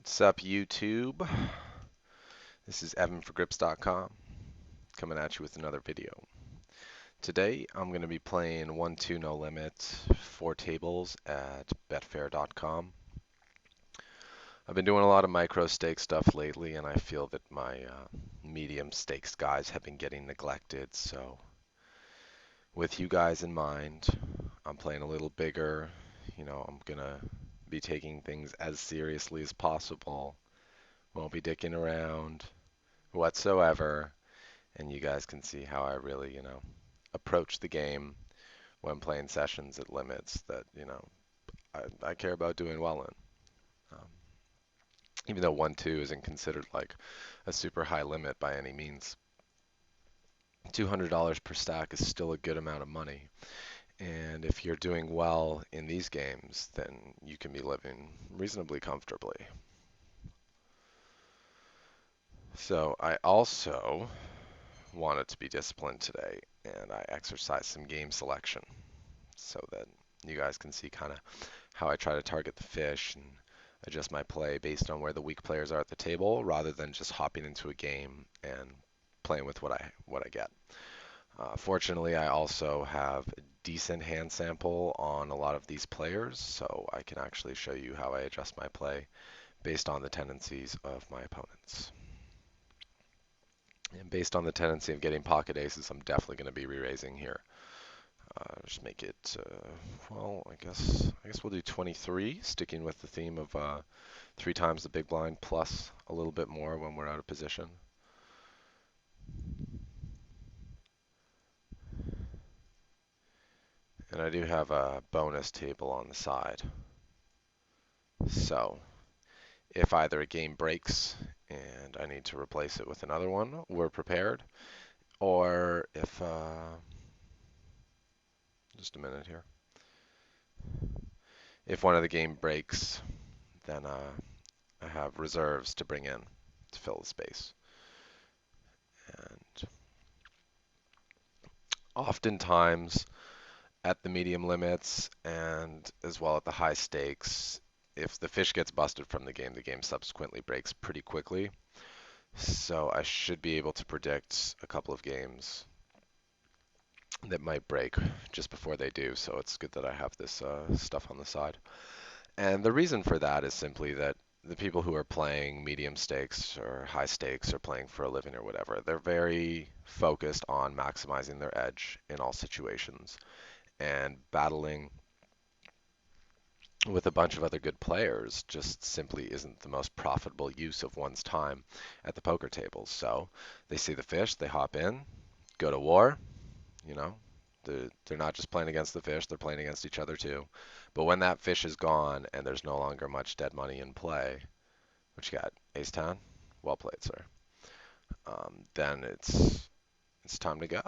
What's up, YouTube? This is EvanForGrips.com coming at you with another video. Today I'm going to be playing 1-2 no limit, 4 tables at Betfair.com. I've been doing a lot of micro stake stuff lately, and I feel that my medium stakes guys have been getting neglected. So, with you guys in mind, I'm playing a little bigger. I'm going to be taking things as seriously as possible. Won't be dicking around whatsoever, and you guys can see how I really, approach the game when playing sessions at limits that, I care about doing well in. Even though 1-2 isn't considered like a super high limit by any means, $200 per stack is still a good amount of money. And if you're doing well in these games, then you can be living reasonably comfortably. So I also wanted to be disciplined today, and I exercised some game selection so that you guys can see kind of how I try to target the fish and adjust my play based on where the weak players are at the table, rather than just hopping into a game and playing with what I get. Fortunately, I also have a decent hand sample on a lot of these players, so I can actually show you how I adjust my play based on the tendencies of my opponents. And based on the tendency of getting pocket aces, I'm definitely going to be re-raising here. Just make it, well, I guess we'll do 23, sticking with the theme of 3 times the big blind plus a little bit more when we're out of position. And I do have a bonus table on the side. So if either a game breaks and I need to replace it with another one, we're prepared. Or if, just a minute here. If one of the game breaks, then I have reserves to bring in to fill the space. And oftentimes at the medium limits and as well at the high stakes, if the fish gets busted from the game subsequently breaks pretty quickly. So I should be able to predict a couple of games that might break just before they do. So it's good that I have this stuff on the side. And the reason for that is simply that the people who are playing medium stakes or high stakes or playing for a living or whatever, they're very focused on maximizing their edge in all situations. And battling with a bunch of other good players just simply isn't the most profitable use of one's time at the poker tables. So they see the fish, they hop in, go to war, you know. They're not just playing against the fish, they're playing against each other too. But when that fish is gone and there's no longer much dead money in play, what you got? Ace 10? Well played, sir. Then it's time to go.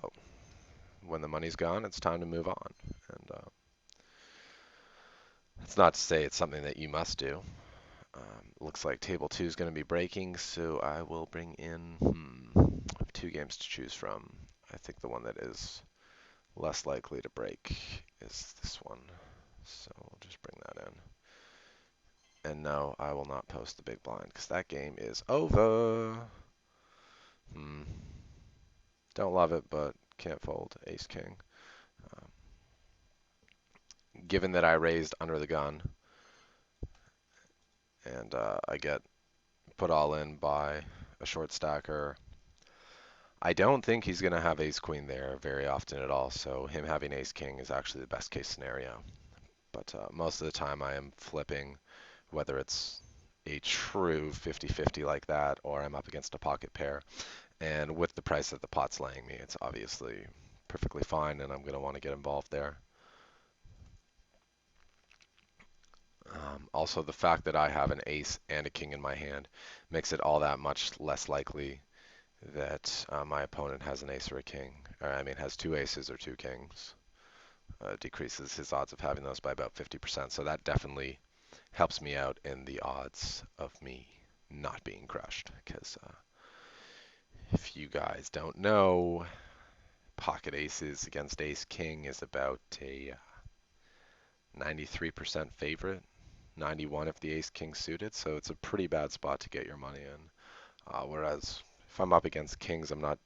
When the money's gone, it's time to move on. And that's not to say it's something that you must do. Looks like table 2 is going to be breaking, so I will bring in I have 2 games to choose from. I think the one that is less likely to break is this one. So we'll just bring that in. And no, I will not post the big blind because that game is over. Don't love it, but can't fold. Ace King. Um, Given that I raised under the gun and I get put all in by a short stacker, I don't think he's going to have ace queen there very often at all. So him having ace king is actually the best case scenario. But most of the time I am flipping, whether it's a true 50-50 like that or I'm up against a pocket pair. And with the price that the pot's laying me, it's obviously perfectly fine, and I'm going to want to get involved there. Also, the fact that I have an ace and a king in my hand makes it all that much less likely that my opponent has an ace or a king, or I mean has 2 aces or 2 kings. Decreases his odds of having those by about 50%. So that definitely helps me out in the odds of me not being crushed. Because if you guys don't know, pocket aces against ace king is about a 93% favorite, 91 if the ace king suited, so it's a pretty bad spot to get your money in. Whereas if I'm up against kings, I'm not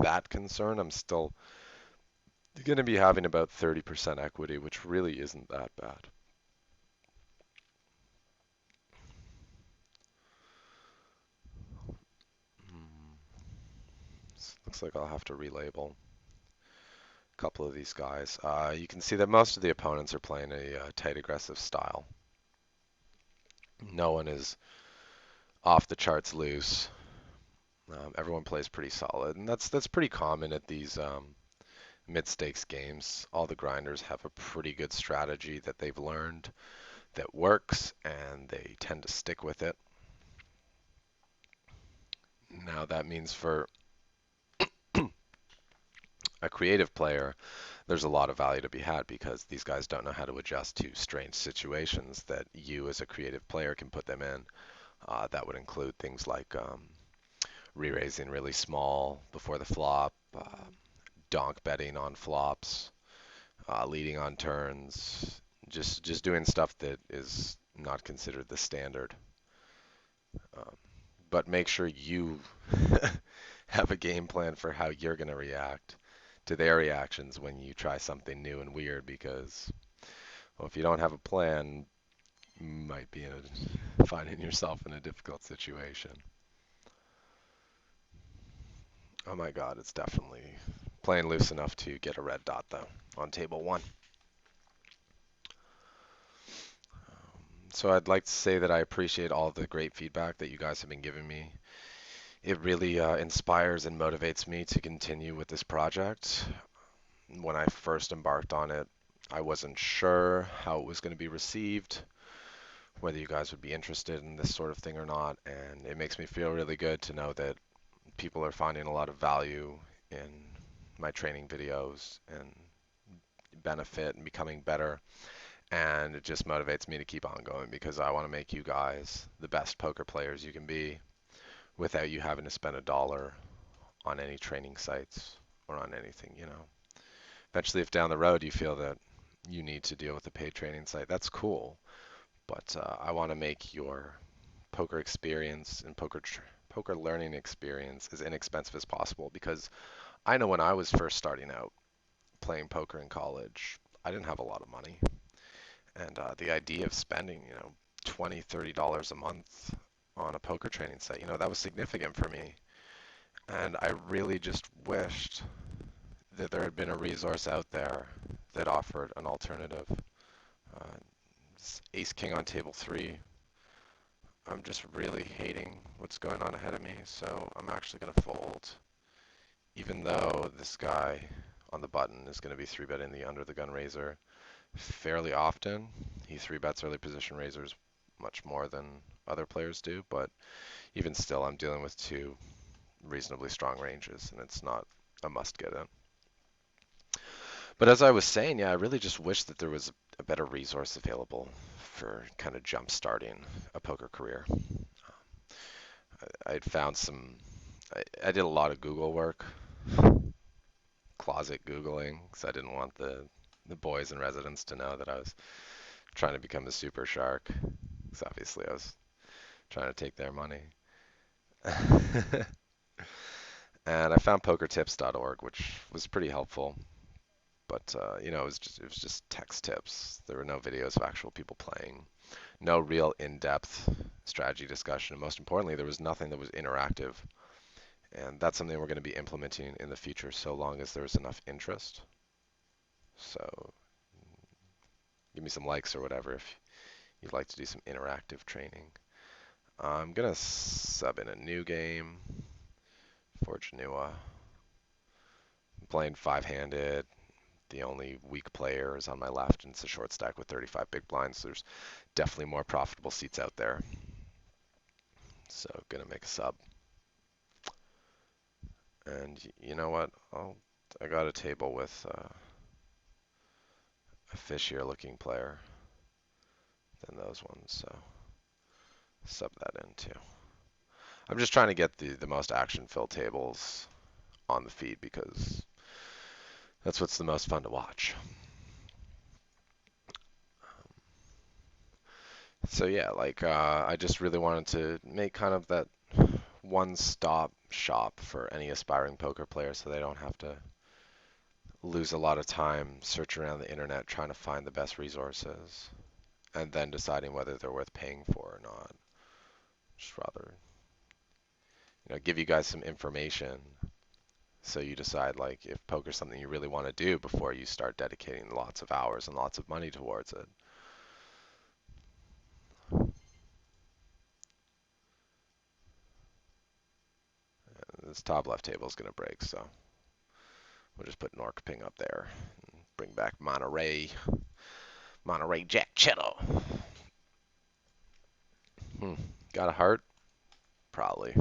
that concerned. I'm still going to be having about 30% equity, which really isn't that bad. Looks like I'll have to relabel a couple of these guys. You can see that most of the opponents are playing a tight aggressive style. No one is off the charts loose. Everyone plays pretty solid, and that's pretty common at these mid-stakes games. All the grinders have a pretty good strategy that they've learned that works, and they tend to stick with it. Now that means for a creative player, there's a lot of value to be had because these guys don't know how to adjust to strange situations that you as a creative player can put them in. That would include things like re-raising really small before the flop, donk betting on flops, leading on turns, just doing stuff that is not considered the standard. Um, but make sure you have a game plan for how you're going to react to their reactions when you try something new and weird because, well, if you don't have a plan, you might be finding yourself in a difficult situation. Oh my God, it's definitely playing loose enough to get a red dot though on table one. So I'd like to say that I appreciate all the great feedback that you guys have been giving me. It really inspires and motivates me to continue with this project. When I first embarked on it, I wasn't sure how it was going to be received, whether you guys would be interested in this sort of thing or not, and it makes me feel really good to know that people are finding a lot of value in my training videos and benefit and becoming better. And it just motivates me to keep on going because I want to make you guys the best poker players you can be without you having to spend a dollar on any training sites or on anything, you know. Eventually, if down the road you feel that you need to deal with a paid training site, that's cool. But I want to make your poker experience and poker learning experience as inexpensive as possible because I know when I was first starting out playing poker in college, I didn't have a lot of money. And the idea of spending, you know, $20, $30 a month on a poker training site, you know, that was significant for me. And I really just wished that there had been a resource out there that offered an alternative. Uh, Ace King on table three. I'm just really hating what's going on ahead of me, so I'm actually going to fold. Even though this guy on the button is going to be 3-betting the under the gun raiser fairly often. He 3-bets early position raisers much more than other players do, but even still, I'm dealing with two reasonably strong ranges, and it's not a must get in. But as I was saying, yeah, I really just wish that there was a better resource available for kind of jump starting a poker career. I'd found I did a lot of Google work, closet Googling, because I didn't want the boys and residents to know that I was trying to become a super shark, because obviously I was trying to take their money. And I found pokertips.org, which was pretty helpful. But you know, it was just text tips. There were no videos of actual people playing, no real in-depth strategy discussion, and most importantly, there was nothing that was interactive. And that's something we're going to be implementing in the future, so long as there's enough interest. So give me some likes or whatever if you'd like to do some interactive training. I'm gonna sub in a new game for Janua. I'm playing five-handed. The only weak player is on my left, and it's a short stack with 35 big blinds. So there's definitely more profitable seats out there. So gonna make a sub. And you know what? I got a table with a fishier looking player than those ones, so sub that in too. I'm just trying to get the most action-filled tables on the feed because that's what's the most fun to watch. So yeah, I just really wanted to make kind of that one-stop shop for any aspiring poker player so they don't have to lose a lot of time searching around the internet trying to find the best resources and then deciding whether they're worth paying for or not. Just rather, give you guys some information so you decide like if poker's something you really want to do before you start dedicating lots of hours and lots of money towards it. This top left table is going to break, so we'll just put Norkping up there and bring back Monterey. Monterey Jack Cheddar. Hmm. Got a heart? Probably.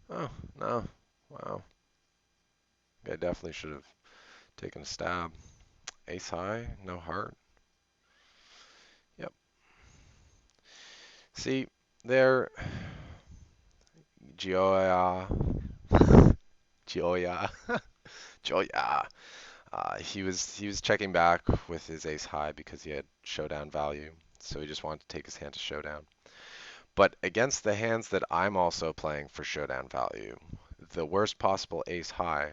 Oh, no. Wow. I definitely should have taken a stab. Ace high, no heart. Yep. See, there, Gioia, Gioia, Gioia. He was checking back with his ace high because he had showdown value, so he just wanted to take his hand to showdown. But against the hands that I'm also playing for showdown value, the worst possible ace high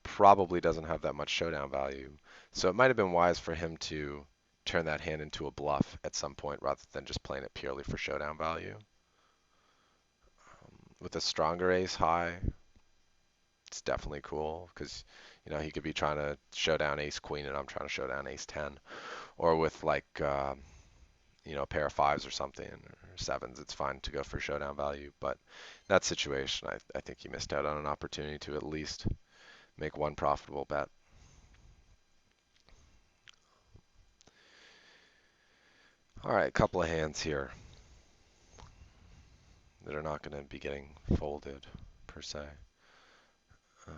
probably doesn't have that much showdown value. So it might have been wise for him to turn that hand into a bluff at some point rather than just playing it purely for showdown value. With a stronger ace high, it's definitely cool because he could be trying to show down ace queen and I'm trying to show down ace 10. Or with a pair of fives or something or sevens, it's fine to go for showdown value. But in that situation, I think he missed out on an opportunity to at least make one profitable bet. All right, a couple of hands here that are not going to be getting folded per se. Um,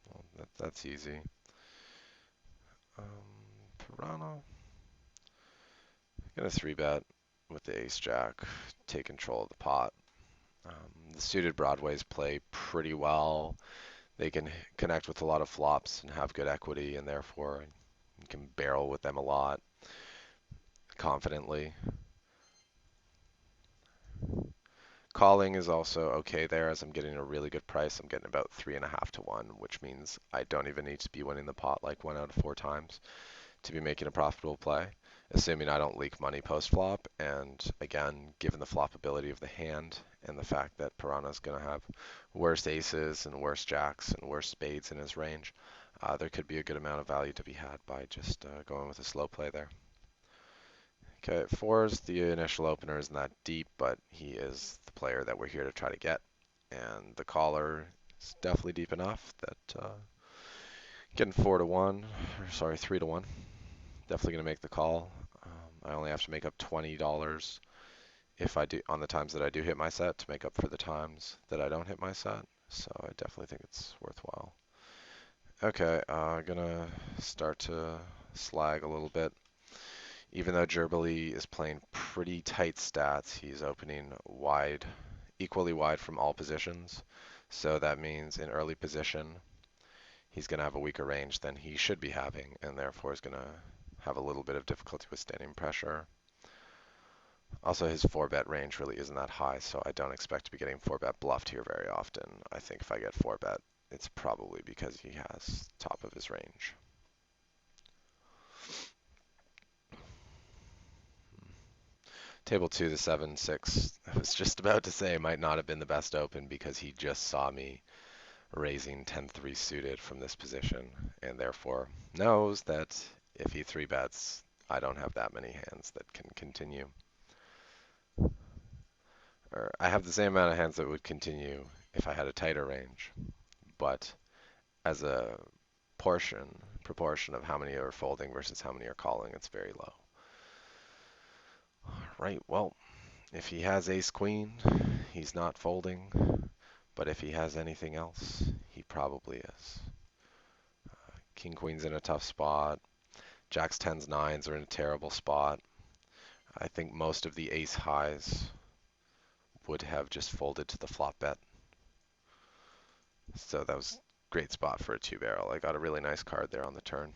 well, that's easy. Piranha, gonna three bet with the ace jack, take control of the pot. The suited broadways play pretty well. They can connect with a lot of flops and have good equity, and therefore you can barrel with them a lot confidently. Calling is also okay there as I'm getting a really good price. I'm getting about 3.5 to 1, which means I don't even need to be winning the pot like 1 out of 4 times to be making a profitable play, assuming I don't leak money post-flop. And again, given the flopability of the hand and the fact that Piranha's going to have worse aces and worse jacks and worse spades in his range, there could be a good amount of value to be had by just going with a slow play there. Okay, fours, the initial opener isn't that deep, but he is the player that we're here to try to get. And the caller is definitely deep enough that getting 4 to 1, or sorry, 3 to 1. Definitely going to make the call. I only have to make up $20 if I do on the times that I do hit my set to make up for the times that I don't hit my set. So I definitely think it's worthwhile. Okay, gonna start to slag a little bit. Even though Gerbili is playing pretty tight stats, he's opening wide, equally wide from all positions. So that means in early position, he's going to have a weaker range than he should be having, and therefore is going to have a little bit of difficulty withstanding pressure. Also, his 4-bet range really isn't that high, so I don't expect to be getting 4-bet bluffed here very often. I think if I get 4-bet, it's probably because he has top of his range. Table 2, the 7-6, I was just about to say might not have been the best open because he just saw me raising 10-3 suited from this position and therefore knows that if he 3-bets, I don't have that many hands that can continue. Or I have the same amount of hands that would continue if I had a tighter range, but as a proportion of how many are folding versus how many are calling, it's very low. Right, well, if he has ace queen, he's not folding, but if he has anything else, he probably is. King queen's in a tough spot. Jacks, 10s, 9s are in a terrible spot. I think most of the ace highs would have just folded to the flop bet. So that was great spot for a two barrel. I got a really nice card there on the turn.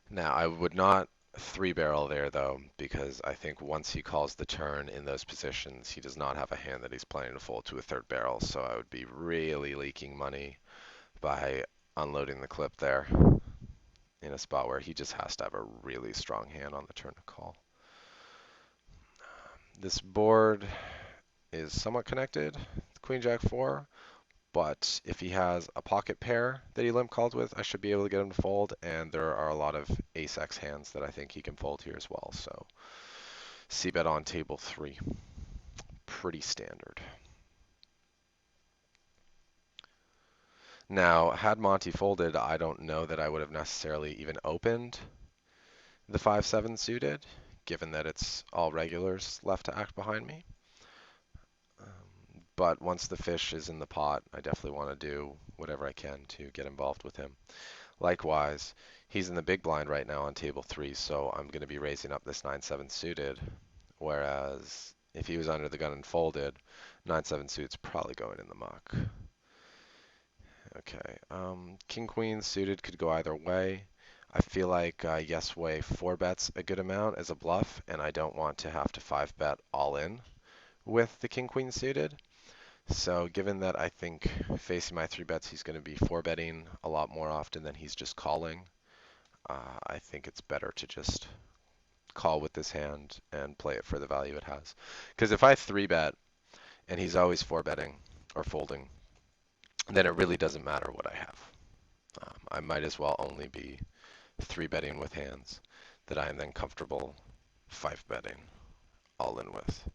Now, I would not three barrel there though, because I think once he calls the turn in those positions, he does not have a hand that he's planning to fold to a third barrel. So I would be really leaking money by unloading the clip there in a spot where he just has to have a really strong hand on the turn to call. This board is somewhat connected, Queen Jack 4, but if he has a pocket pair that he limp called with, I should be able to get him to fold, and there are a lot of ace-x hands that I think he can fold here as well, so c-bet on table 3. Pretty standard. Now, had Monty folded, I don't know that I would have necessarily even opened the 5-7 suited, given that it's all regulars left to act behind me. But once the fish is in the pot, I definitely want to do whatever I can to get involved with him. Likewise, he's in the big blind right now on table 3, so I'm going to be raising up this 9-7 suited, whereas if he was under the gun and folded, 9-7 suit's probably going in the muck. Okay, king-queen suited could go either way. I feel like yes way 4-bets a good amount as a bluff, and I don't want to have to 5-bet all in with the king-queen suited. So given that I think facing my 3-bets he's going to be 4-betting a lot more often than he's just calling, I think it's better to just call with this hand and play it for the value it has. Because if I 3-bet and he's always 4-betting or folding, then it really doesn't matter what I have. I might as well only be 3-betting with hands that I am then comfortable 5-betting all in with.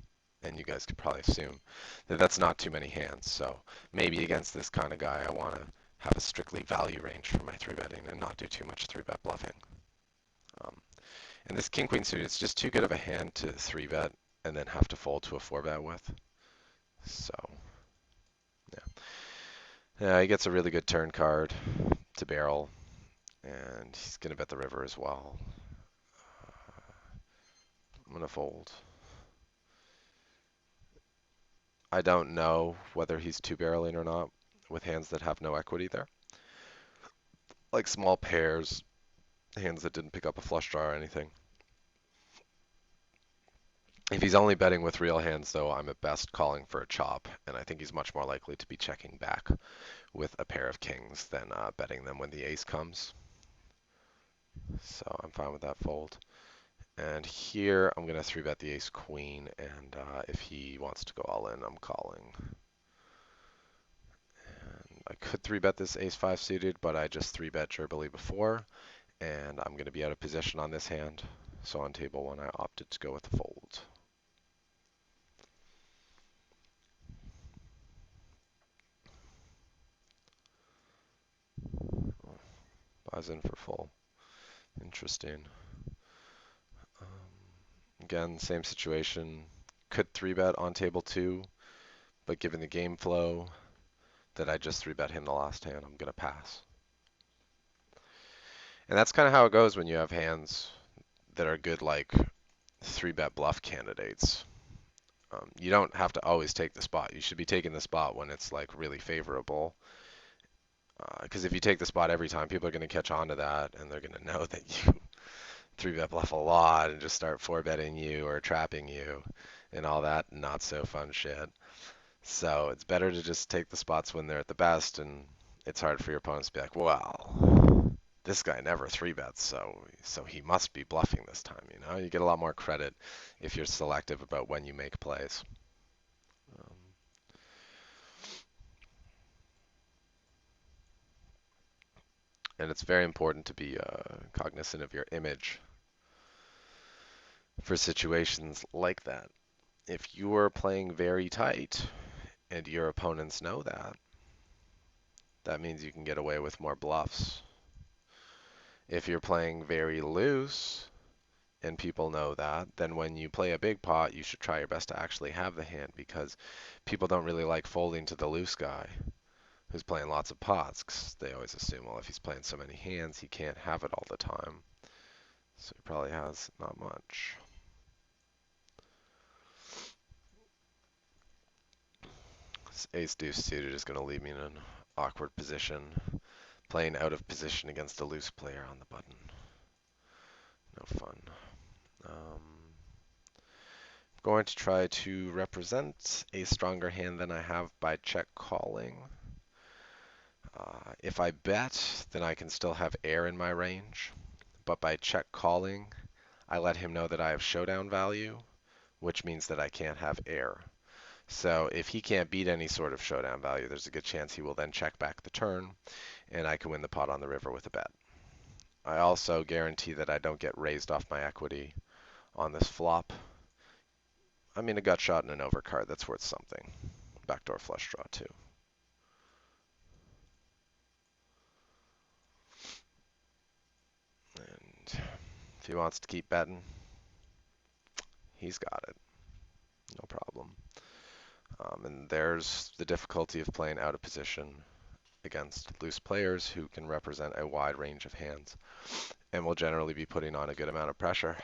And you guys could probably assume that that's not too many hands. So maybe against this kind of guy, I want to have a strictly value range for my 3-betting and not do too much 3-bet bluffing. And this king-queen suit, it's just too good of a hand to 3-bet and then have to fold to a 4-bet with. So, yeah. He gets a really good turn card to barrel, and he's going to bet the river as well. I'm going to fold. I don't know whether he's two-barreling or not with hands that have no equity there. Like small pairs, hands that didn't pick up a flush draw or anything. If he's only betting with real hands, though, I'm at best calling for a chop, and I think he's much more likely to be checking back with a pair of kings than betting them when the ace comes. So I'm fine with that fold. And here I'm going to 3-bet the ace queen, and if he wants to go all in, I'm calling. And I could 3-bet this ace 5 suited, but I just 3-bet gerbily before, and I'm going to be out of position on this hand. So on table 1, I opted to go with the fold. Buys in for full. Interesting. Again, same situation. Could 3-bet on table 2, but given the game flow that I just 3-bet him the last hand, I'm going to pass. And that's kind of how it goes when you have hands that are good, like 3-bet bluff candidates. You don't have to always take the spot. You should be taking the spot when it's like really favorable. Because if you take the spot every time, people are going to catch on to that, and they're going to know that you 3-bet bluff a lot and just start 4-betting you or trapping you and all that not so fun shit. So it's better to just take the spots when they're at the best, and it's hard for your opponents to be like, well, this guy never 3-bets, so he must be bluffing this time, you know? You get a lot more credit if you're selective about when you make plays. And it's very important to be cognizant of your image for situations like that. If you are playing very tight and your opponents know that, that means you can get away with more bluffs. If you're playing very loose and people know that, then when you play a big pot, you should try your best to actually have the hand, because people don't really like folding to the loose guy who's playing lots of pots, because they always assume, well, if he's playing so many hands, he can't have it all the time. So he probably has not much. This ace deuce suited is going to leave me in an awkward position, playing out of position against a loose player on the button. No fun. Going to try to represent a stronger hand than I have by check calling. If I bet, then I can still have air in my range, but by check calling, I let him know that I have showdown value, which means that I can't have air. So if he can't beat any sort of showdown value, there's a good chance he will then check back the turn, and I can win the pot on the river with a bet. I also guarantee that I don't get raised off my equity on this flop. I mean, a gut shot and an overcard, that's worth something. Backdoor flush draw too. And if he wants to keep betting, he's got it. No problem. And there's the difficulty of playing out of position against loose players who can represent a wide range of hands and will generally be putting on a good amount of pressure.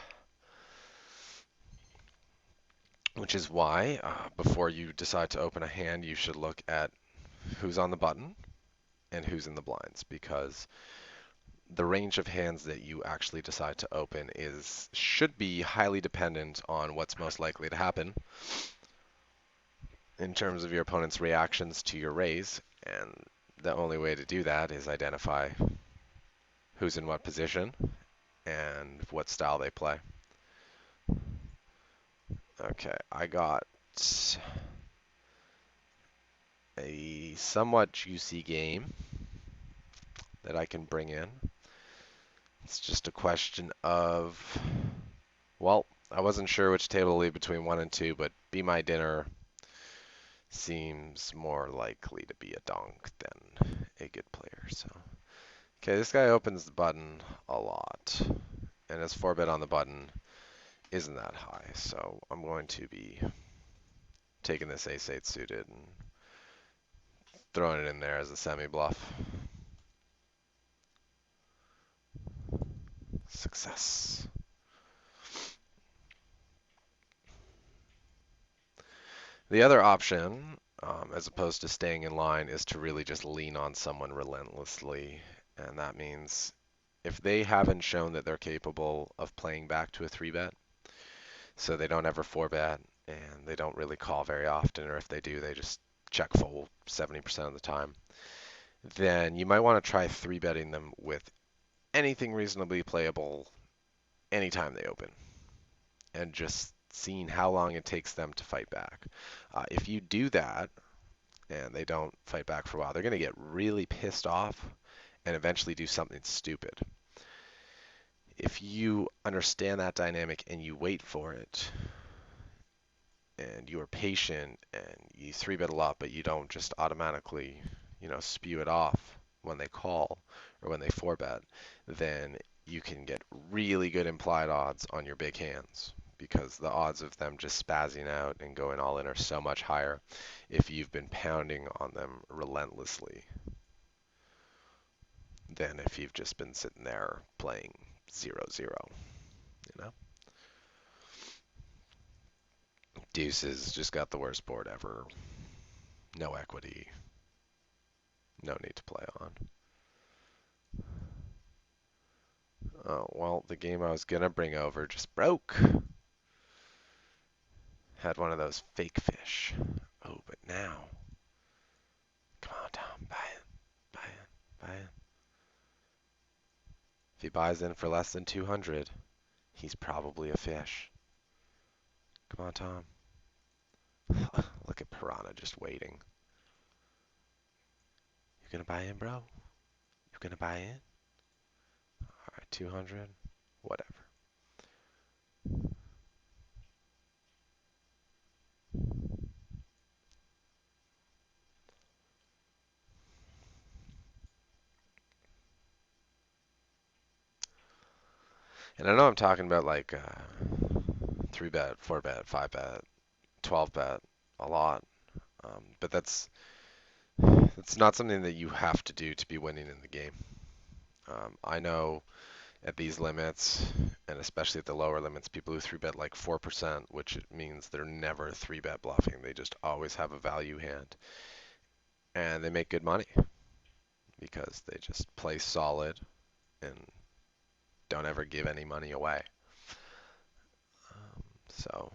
Which is why, before you decide to open a hand, you should look at who's on the button and who's in the blinds, because the range of hands that you actually decide to open should be highly dependent on what's most likely to happen in terms of your opponent's reactions to your raise, and the only way to do that is identify who's in what position and what style they play. Okay, I got a somewhat juicy game that I can bring in. It's just a question of, well, I wasn't sure which table to leave between 1 and 2, but Be My Dinner seems more likely to be a donk than a good player. So, okay, this guy opens the button a lot, and his 4-bet on the button isn't that high. So I'm going to be taking this ace-8 suited and throwing it in there as a semi-bluff. Success. The other option, as opposed to staying in line, is to really just lean on someone relentlessly. And that means if they haven't shown that they're capable of playing back to a 3-bet, so they don't ever 4-bet and they don't really call very often, or if they do, they just check fold 70% of the time, then you might want to try 3-betting them with anything reasonably playable anytime they open, and just seeing how long it takes them to fight back. If you do that and they don't fight back for a while, they're going to get really pissed off and eventually do something stupid. If you understand that dynamic and you wait for it, and you are patient and you 3-bet a lot, but you don't just automatically, spew it off when they call or when they 4-bet, then you can get really good implied odds on your big hands, because the odds of them just spazzing out and going all in are so much higher if you've been pounding on them relentlessly than if you've just been sitting there playing 0-0, Deuces just got the worst board ever. No equity. No need to play on. Oh, well, the game I was going to bring over just broke. Had one of those fake fish. Oh, but now. Come on, Tom. Buy it. Buy it. Buy it. If he buys in for less than 200, he's probably a fish. Come on, Tom. Look at Piranha just waiting. You gonna buy in, bro? You gonna buy in? Alright, 200. Whatever. And I know I'm talking about like 3-bet, 4-bet, 5-bet, 12-bet a lot, but that's not something that you have to do to be winning in the game. I know at these limits, and especially at the lower limits, people who 3-bet like 4%, which means they're never 3-bet bluffing. They just always have a value hand. And they make good money because they just play solid and don't ever give any money away. So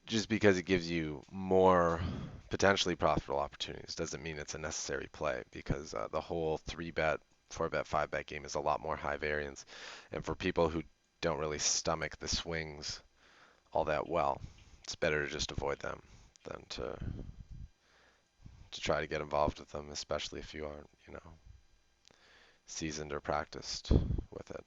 just because it gives you more potentially profitable opportunities doesn't mean it's a necessary play, because the whole 3-bet, 4-bet, 5-bet game is a lot more high variance. And for people who don't really stomach the swings all that well, it's better to just avoid them than to try to get involved with them, especially if you aren't, seasoned or practiced with it.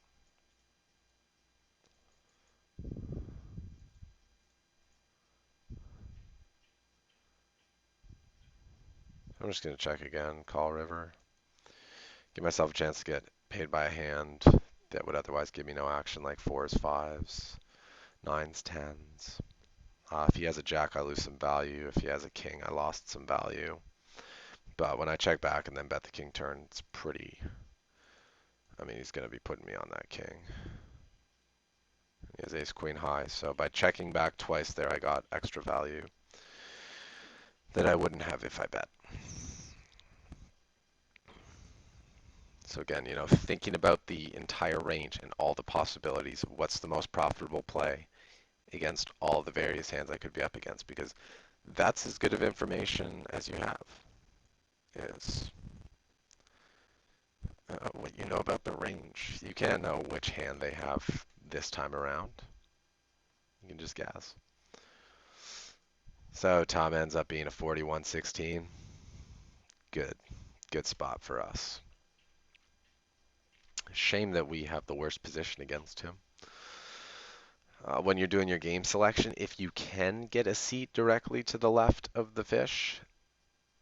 I'm just going to check again, call river, give myself a chance to get paid by a hand that would otherwise give me no action, like 4s, 5s, 9s, 10s. If he has a jack, I lose some value. If he has a king, I lost some value. But when I check back and then bet the king turn, it's pretty. I mean, he's going to be putting me on that king. He has ace queen high, so by checking back twice there, I got extra value that I wouldn't have if I bet. So again, thinking about the entire range and all the possibilities of what's the most profitable play against all the various hands I could be up against, because that's as good of information as you have, is what you know about the range. You can't know which hand they have this time around. You can just guess. So Tom ends up being a 41-16. Good spot for us. Shame that we have the worst position against him. When you're doing your game selection, if you can get a seat directly to the left of the fish,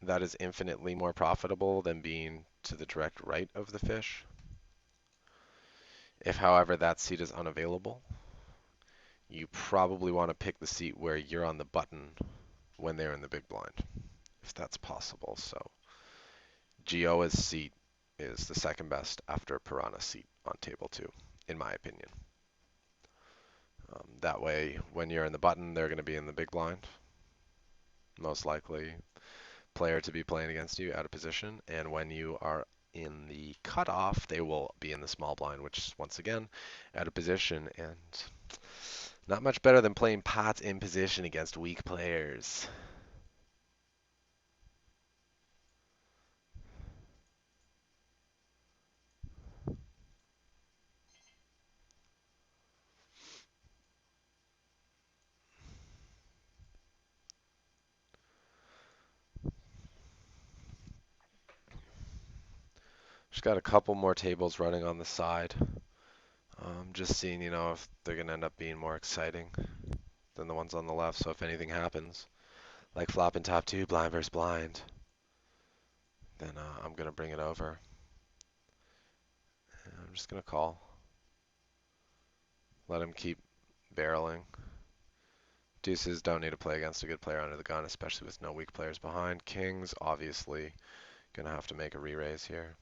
that is infinitely more profitable than being to the direct right of the fish. If, however, that seat is unavailable, you probably want to pick the seat where you're on the button when they're in the big blind, if that's possible. So Gioa's seat is the second best after Piranha's seat on table 2, in my opinion. That way, when you're in the button, they're going to be in the big blind, most likely player to be playing against you out of position. And when you are in the cutoff, they will be in the small blind, which is once again out of position, and not much better than playing pots in position against weak players. Just got a couple more tables running on the side. Just seeing, if they're going to end up being more exciting than the ones on the left. So if anything happens, like flopping top 2, blind versus blind, then I'm going to bring it over. And I'm just going to call. Let him keep barreling. Deuces don't need to play against a good player under the gun, especially with no weak players behind. Kings, obviously, going to have to make a re-raise here.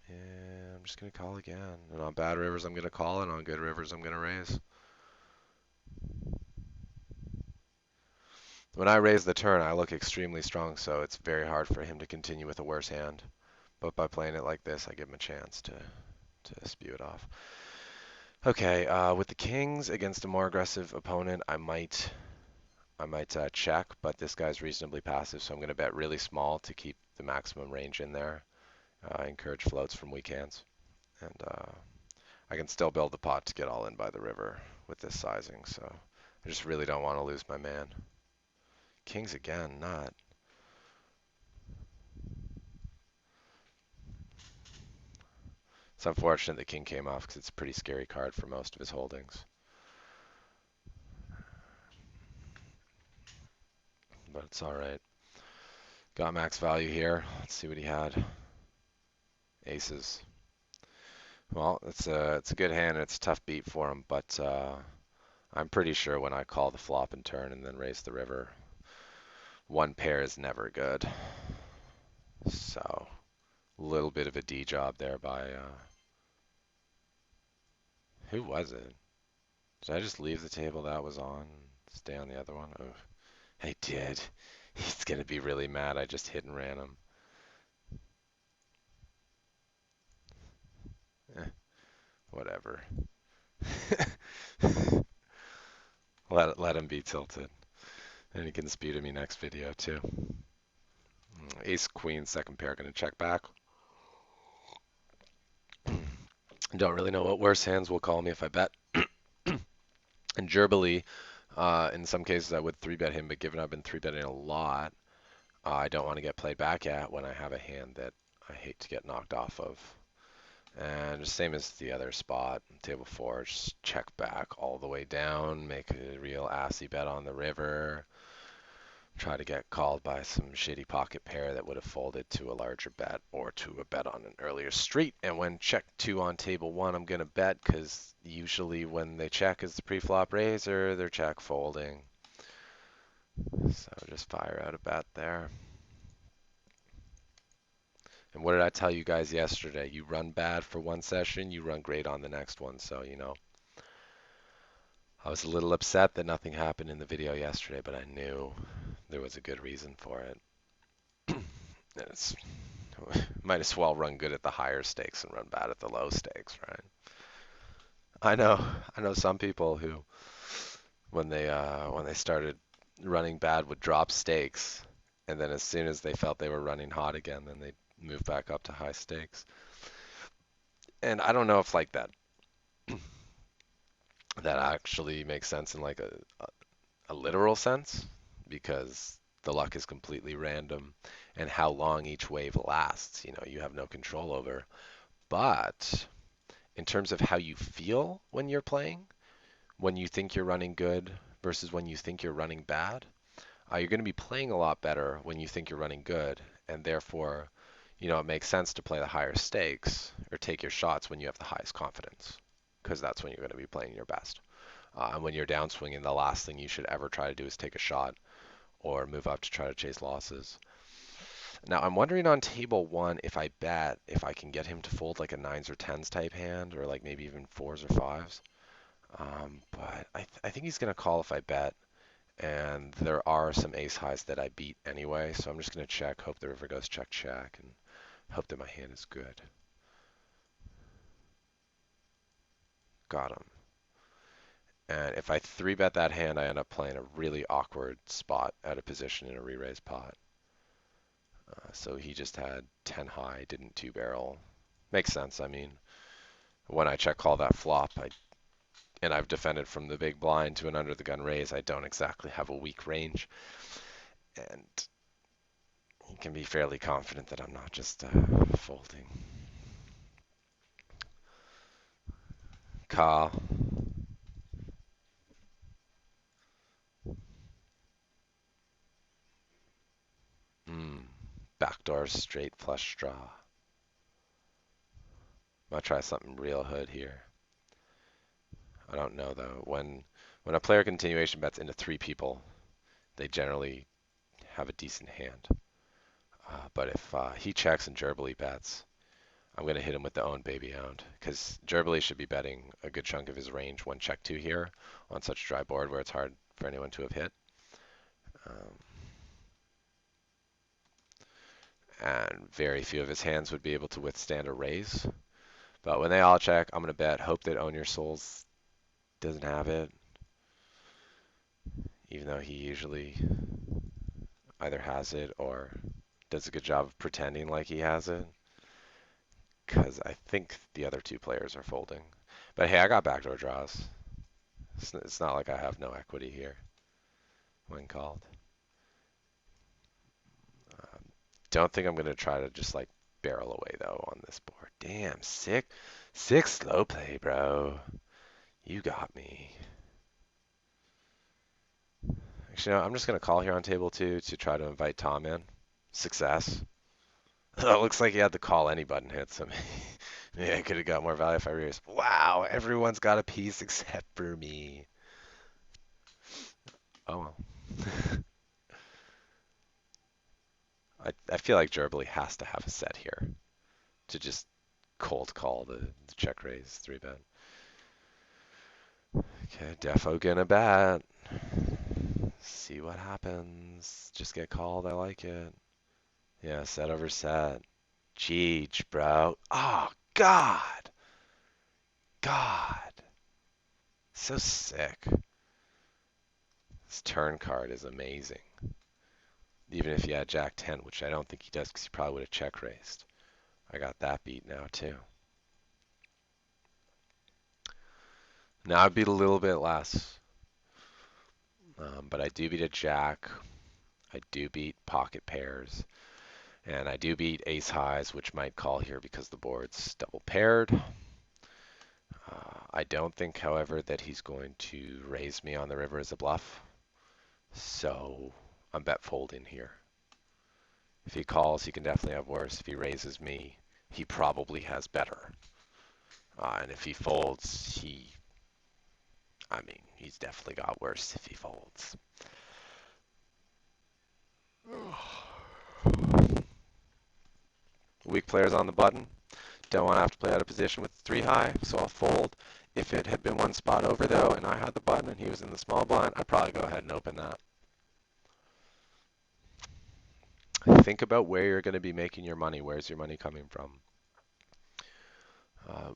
And I'm just going to call again. And on bad rivers, I'm going to call, and on good rivers, I'm going to raise. When I raise the turn, I look extremely strong, so it's very hard for him to continue with a worse hand. But by playing it like this, I give him a chance to spew it off. Okay, with the kings against a more aggressive opponent, I might check, but this guy's reasonably passive, so I'm going to bet really small to keep the maximum range in there. Encourage floats from weak hands. And I can still build the pot to get all in by the river with this sizing, so I just really don't want to lose my man. Kings again, not. It's unfortunate the king came off because it's a pretty scary card for most of his holdings. But it's alright. Got max value here. Let's see what he had. Aces. Well, it's a good hand and it's a tough beat for him, but I'm pretty sure when I call the flop and turn and then raise the river, one pair is never good. So a little bit of a D job there by who was it? Did I just leave the table that was on? Stay on the other one? Oh, I did. He's gonna be really mad. I just hit and ran him. Eh, whatever. Let him be tilted. And he can speed at me next video too. Ace Queen second pair gonna check back. Don't really know what worse hands will call me if I bet. And Gerbily, in some cases I would 3-bet him, but given I've been 3-betting a lot, I don't want to get played back at when I have a hand that I hate to get knocked off of. And same as the other spot, table 4, just check back all the way down, make a real assy bet on the river, try to get called by some shitty pocket pair that would have folded to a larger bet or to a bet on an earlier street. And when check 2 on table 1, I'm going to bet because usually when they check is the pre-flop raiser, they're check folding. So just fire out a bet there. And what did I tell you guys yesterday? You run bad for one session, you run great on the next one. So, you know, I was a little upset that nothing happened in the video yesterday, but I knew there was a good reason for it. It's might as well run good at the higher stakes and run bad at the low stakes, right? I know some people who when they started running bad would drop stakes, and then as soon as they felt they were running hot again, then they'd move back up to high stakes. And I don't know if like that actually makes sense in like a literal sense, because the luck is completely random and how long each wave lasts, you know, you have no control over. But in terms of how you feel when you're playing, when you think you're running good versus when you think you're running bad, you're going to be playing a lot better when you think you're running good, and therefore, you know, it makes sense to play the higher stakes or take your shots when you have the highest confidence, because that's when you're going to be playing your best. And when you're downswinging, the last thing you should ever try to do is take a shot or move up to try to chase losses. Now, I'm wondering on table 1 if I bet if I can get him to fold like a 9s or 10s type hand, or like maybe even 4s or 5s. But I think he's going to call if I bet. And there are some ace highs that I beat anyway, so I'm just going to check, hope the river goes check, check, and hope that my hand is good. Got him. And if I 3-bet that hand, I end up playing a really awkward spot out of position in a re-raise pot. So he just had 10 high, didn't 2-barrel. Makes sense. I mean, when I check call that flop, and I've defended from the big blind to an under the gun raise, I don't exactly have a weak range. And you can be fairly confident that I'm not just folding. Call. Backdoor straight flush draw. I'm gonna try something real hood here. I don't know though. When a player continuation bets into 3 people, they generally have a decent hand. But if he checks and Gerbily bets, I'm gonna hit him with the own baby hound, because Gerbily should be betting a good chunk of his range when check 2 here on such a dry board where it's hard for anyone to have hit. And very few of his hands would be able to withstand a raise. But when they all check, I'm going to bet, hope that Own Your Souls doesn't have it, even though he usually either has it or does a good job of pretending like he has it, because I think the other 2 players are folding. But hey, I got backdoor draws. It's not like I have no equity here when called. Don't think I'm going to try to just like barrel away though on this board. Damn, sick slow play, bro. You got me. Actually, no, I'm just going to call here on table 2 to try to invite Tom in. Success. It looks like he had the call any button hit, so maybe I could have got more value if I raised. Wow, everyone's got a piece except for me. Oh well. I feel like Gerbil has to have a set here to just cold call the check raise 3-bet. Okay, defo gonna bet. See what happens. Just get called. I like it. Yeah, set over set. Cheech, bro. Oh, God. God. So sick. This turn card is amazing. Even if he had Jack 10, which I don't think he does because he probably would have check raised. I got that beat now, too. Now I beat a little bit less. But I do beat a Jack. I do beat pocket pairs. And I do beat ace highs, which might call here because the board's double paired. I don't think, however, that he's going to raise me on the river as a bluff. So I'm bet folding here. If he calls, he can definitely have worse. If he raises me, he probably has better. And if he folds, he's definitely got worse if he folds. Weak players on the button. Don't want to have to play out of position with 3 high, so I'll fold. If it had been one spot over, though, and I had the button and he was in the small blind, I'd probably go ahead and open that. Think about where you're going to be making your money. Where's your money coming from?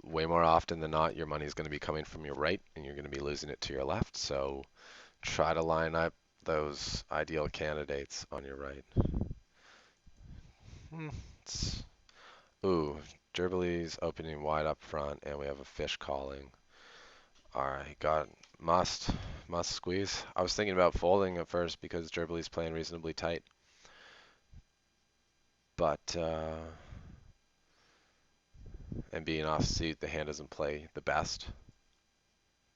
Way more often than not, your money is going to be coming from your right, and you're going to be losing it to your left. So try to line up those ideal candidates on your right. Ooh, Gerbily's opening wide up front, and we have a fish calling. All right, must squeeze. I was thinking about folding at first because Gerbily's playing reasonably tight, but and being off suit, the hand doesn't play the best.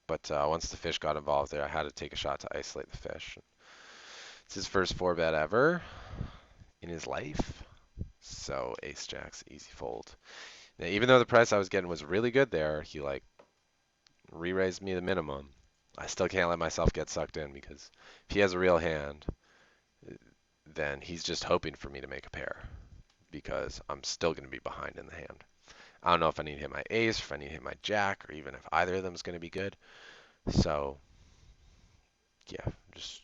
But once the fish got involved there, I had to take a shot to isolate the fish. It's his first 4-bet ever in his life, so ace jack's easy fold. Now, even though the price I was getting was really good there, he like re-raised me the minimum. I still can't let myself get sucked in because if he has a real hand, then he's just hoping for me to make a pair because I'm still going to be behind in the hand. I don't know if I need to hit my ace, if I need to hit my jack, or even if either of them is going to be good. So, yeah, just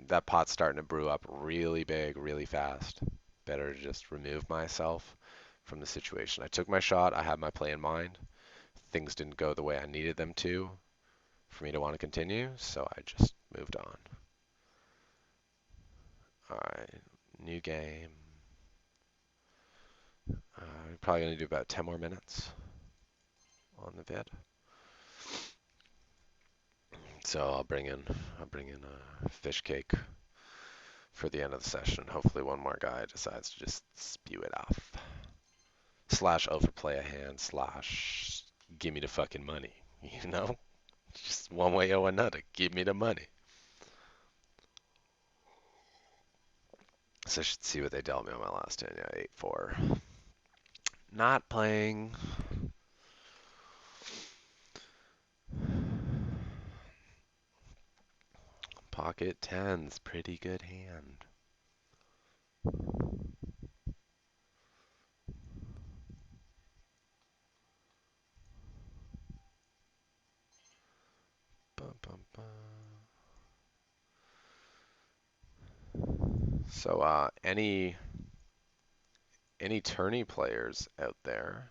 that pot's starting to brew up really big, really fast. Better to just remove myself from the situation. I took my shot. I had my play in mind. Things didn't go the way I needed them to for me to want to continue, so I just moved on. All right, new game. We're probably going to do about 10 more minutes on the vid. So I'll bring in a fish cake for the end of the session. Hopefully one more guy decides to just spew it off. Slash overplay a hand, slash give me the fucking money. You know? Just one way or another. Give me the money. So I should see what they dealt me on my last hand. Yeah, 8-4. Not playing. Pocket tens. Pretty good hand. Bum, bum, bum. So any tourney players out there,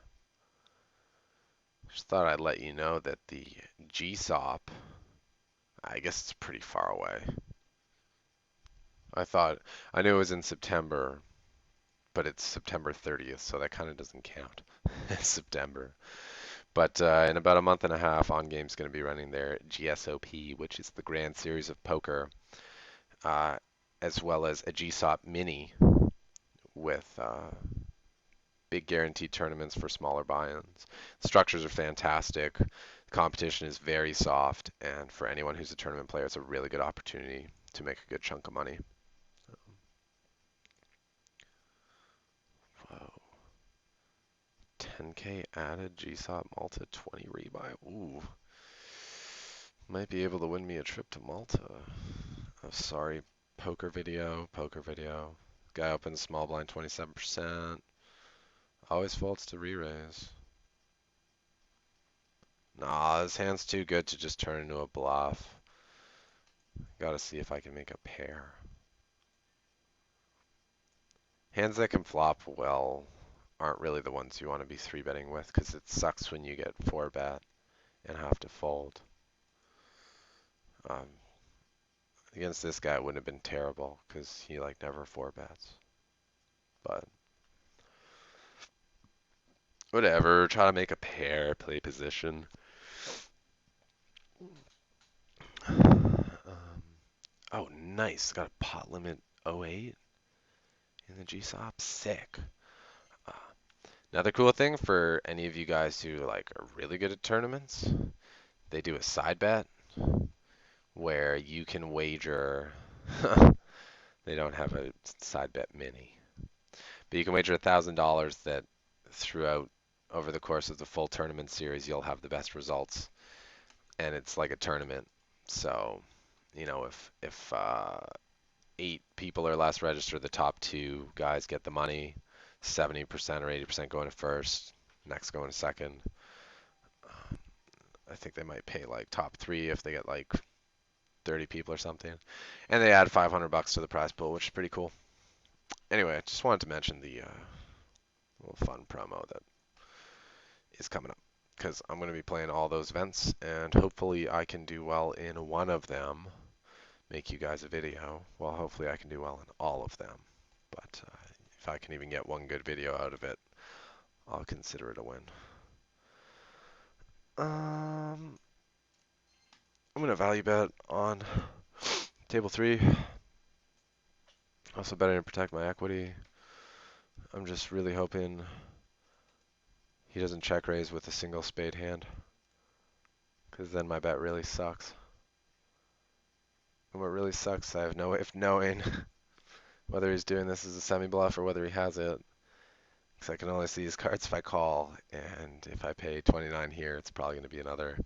just thought I'd let you know that the GSOP, I guess it's pretty far away. I knew it was in September, but it's September 30th, so that kind of doesn't count as September. But in about a month and a half, On Game's going to be running their GSOP, which is the Grand Series of Poker, as well as a GSOP Mini with big guaranteed tournaments for smaller buy-ins. Structures are fantastic. The competition is very soft, and for anyone who's a tournament player, it's a really good opportunity to make a good chunk of money. Whoa. 10K added, GSOP Malta 20 rebuy. Ooh. Might be able to win me a trip to Malta. Oh, sorry. Poker video. Guy opens small blind 27%. Always folds to re-raise. Nah, his hand's too good to just turn into a bluff. Gotta see if I can make a pair. Hands that can flop well aren't really the ones you want to be 3-betting with because it sucks when you get 4-bet and have to fold. Um, Against this guy, it wouldn't have been terrible because he like never 4-bets. But whatever, try to make a pair, play position. Oh, nice. Got a pot limit 08 in the GSOP. Sick. Uh, Another cool thing for any of you guys who like are really good at tournaments, they do a side bet where you can wager. They don't have a side bet mini, but you can wager $1,000 that throughout over the course of the full tournament series you'll have the best results, and it's like a tournament. So, if 8 people are less registered, the top 2 guys get the money. 70% or 80% going to first, next going to second. I think they might pay like top 3 if they get like 30 people or something. And they add $500 to the prize pool, which is pretty cool. Anyway, I just wanted to mention the little fun promo that is coming up because I'm going to be playing all those events and hopefully I can do well in one of them, make you guys a video. Well, hopefully I can do well in all of them. But if I can even get one good video out of it, I'll consider it a win. I'm going to value bet on table 3. Also betting to protect my equity. I'm just really hoping he doesn't check raise with a single spade hand, because then my bet really sucks. And what really sucks, I have no way of knowing whether he's doing this as a semi-bluff or whether he has it. Because I can only see his cards if I call, and if I pay 29 here, it's probably going to be another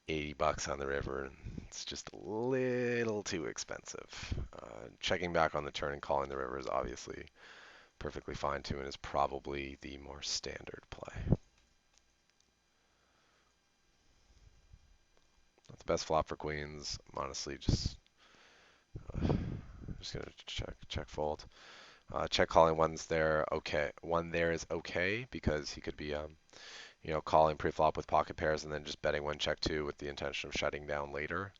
$80 on the river, and it's just a little too expensive. Checking back on the turn and calling the river is obviously perfectly fine too, and is probably the more standard play. Not the best flop for queens. I'm honestly just gonna check fold. Check calling one's there okay. One there is okay because he could be calling pre-flop with pocket pairs and then just betting one check two with the intention of shutting down later.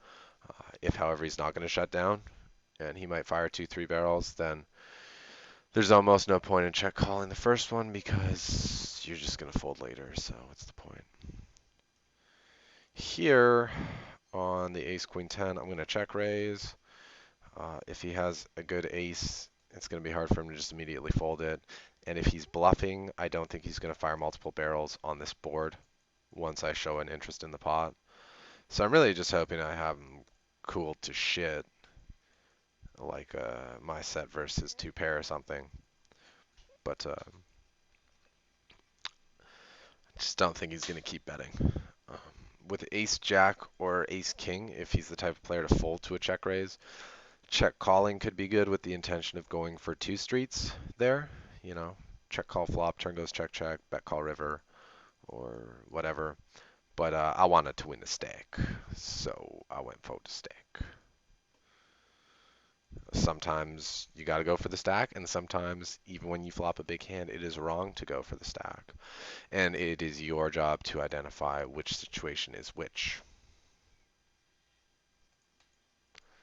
If, however, he's not going to shut down and he might fire 2-3 barrels, then there's almost no point in check calling the first one because you're just going to fold later. So what's the point? Here on the ace queen 10, I'm going to check raise. If he has a good ace, it's going to be hard for him to just immediately fold it. And if he's bluffing, I don't think he's going to fire multiple barrels on this board once I show an interest in the pot. So I'm really just hoping I have him cooled to shit, like my set versus 2 pair or something. But I just don't think he's going to keep betting. Um, with ace jack or ace king, if he's the type of player to fold to a check raise, check calling could be good with the intention of going for 2 streets there. Check call flop, turn goes check check, bet call river, or whatever. But I wanted to win the stack, so I went fold to stack. Sometimes you got to go for the stack, and sometimes even when you flop a big hand, it is wrong to go for the stack. And it is your job to identify which situation is which.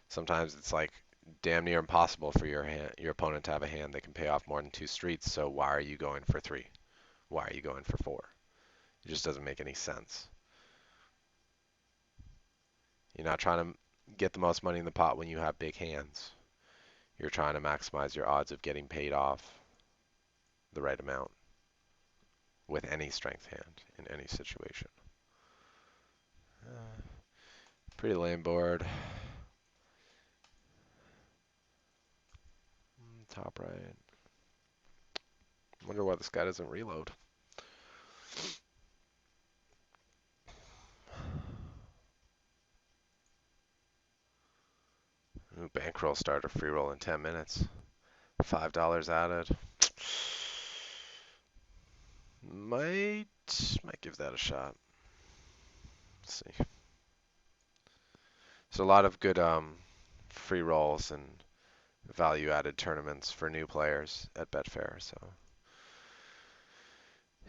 Sometimes it's like damn near impossible for your opponent to have a hand that can pay off more than 2 streets, so why are you going for 3? Why are you going for 4? It just doesn't make any sense. You're not trying to get the most money in the pot when you have big hands. You're trying to maximize your odds of getting paid off the right amount with any strength hand in any situation. Pretty lame board. Top right. Wonder why this guy doesn't reload. Ooh, bankroll starter free roll in 10 minutes. $5 added. Might give that a shot. Let's see. So a lot of good free rolls and value added tournaments for new players at Betfair. So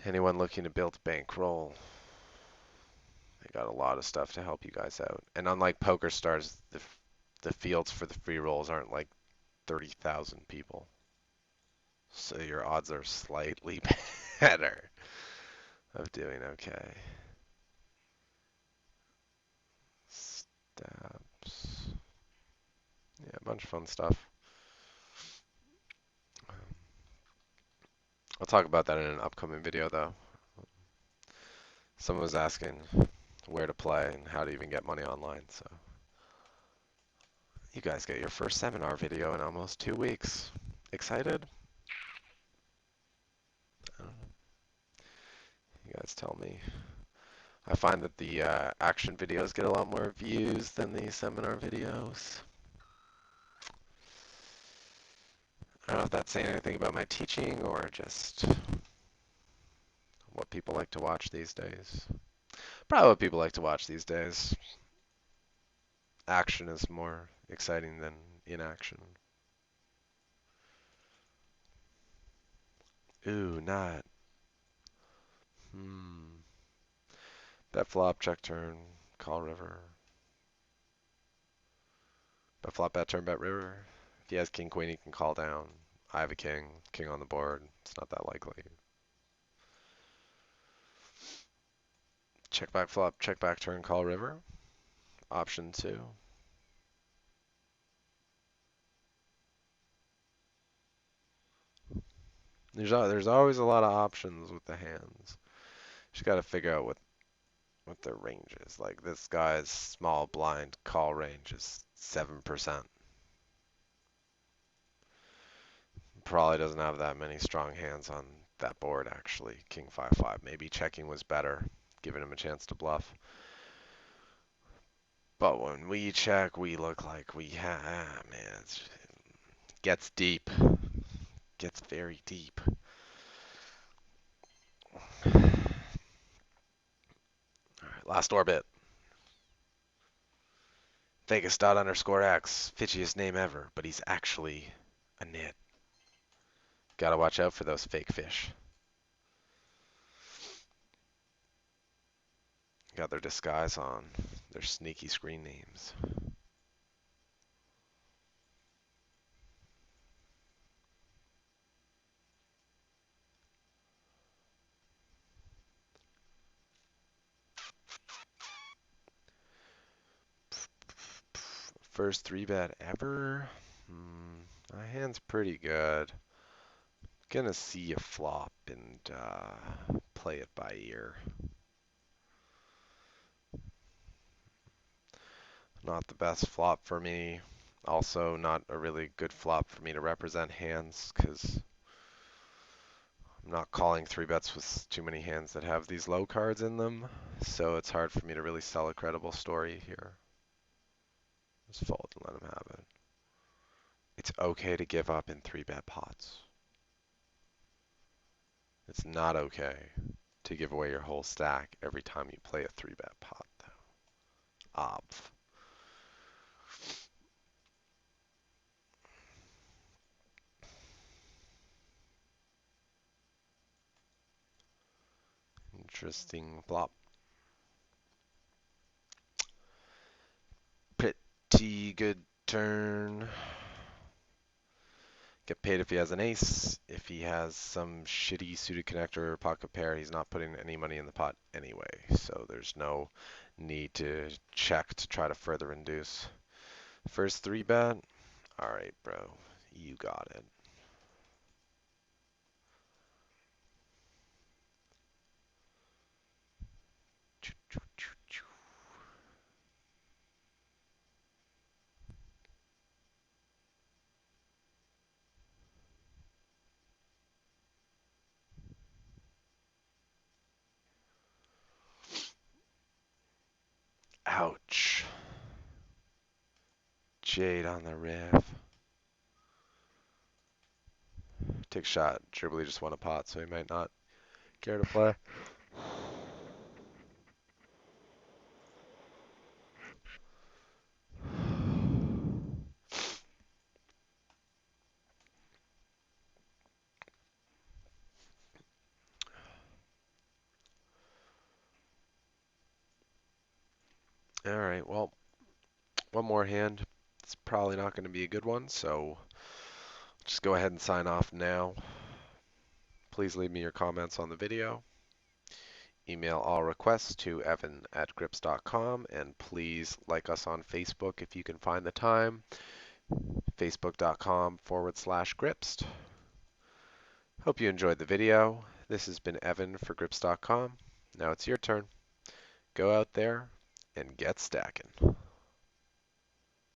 anyone looking to build bankroll, they got a lot of stuff to help you guys out. And unlike Poker Stars, the fields for the free rolls aren't like 30,000 people. So your odds are slightly better of doing okay. Stabs. Yeah, a bunch of fun stuff. I'll talk about that in an upcoming video though. Someone was asking where to play and how to even get money online, so you guys get your first seminar video in almost 2 weeks. Excited? I don't know. You guys tell me. I find that the action videos get a lot more views than the seminar videos. I don't know if that's saying anything about my teaching or just what people like to watch these days. Probably what people like to watch these days. Action is more exciting than inaction. Ooh, not. Bet flop, check turn, call river. Bet flop, bet turn, bet river. If he has king queen, he can call down. I have a king on the board. It's not that likely. Check back flop, check back turn, call river. Option 2. There's always a lot of options with the hands. Just got to figure out what their range is. Like this guy's small blind call range is 7%. Probably doesn't have that many strong hands on that board actually. King 5-5. Maybe checking was better, giving him a chance to bluff. But when we check, we look like we have, man, it gets deep. Gets very deep. All right, last orbit. Vegas._X, fitchiest name ever, but he's actually a nit. Gotta watch out for those fake fish. Got their disguise on, their sneaky screen names. First 3-bet ever. My hand's pretty good. Gonna see a flop and play it by ear. Not the best flop for me. Also not a really good flop for me to represent hands because I'm not calling 3-bets with too many hands that have these low cards in them. So it's hard for me to really sell a credible story here. Just fold and let him have it. It's okay to give up in 3-bet pots. It's not okay to give away your whole stack every time you play a 3-bet pot, though. Obv. Interesting flop. Pretty good turn. Get paid if he has an ace. If he has some shitty suited connector or pocket pair, he's not putting any money in the pot anyway. So there's no need to check to try to further induce. First 3-bet. All right, bro. You got it. Ouch. Jade on the riff. take a shot. Dribbly just won a pot, so he might not care to play. All right, well, one more hand. It's probably not going to be a good one, so just go ahead and sign off now. Please leave me your comments on the video. Email all requests to evan@grips.com, and please like us on Facebook if you can find the time. Facebook.com/grips. Hope you enjoyed the video. This has been Evan for Grips.com. Now it's your turn. Go out there and get stacking.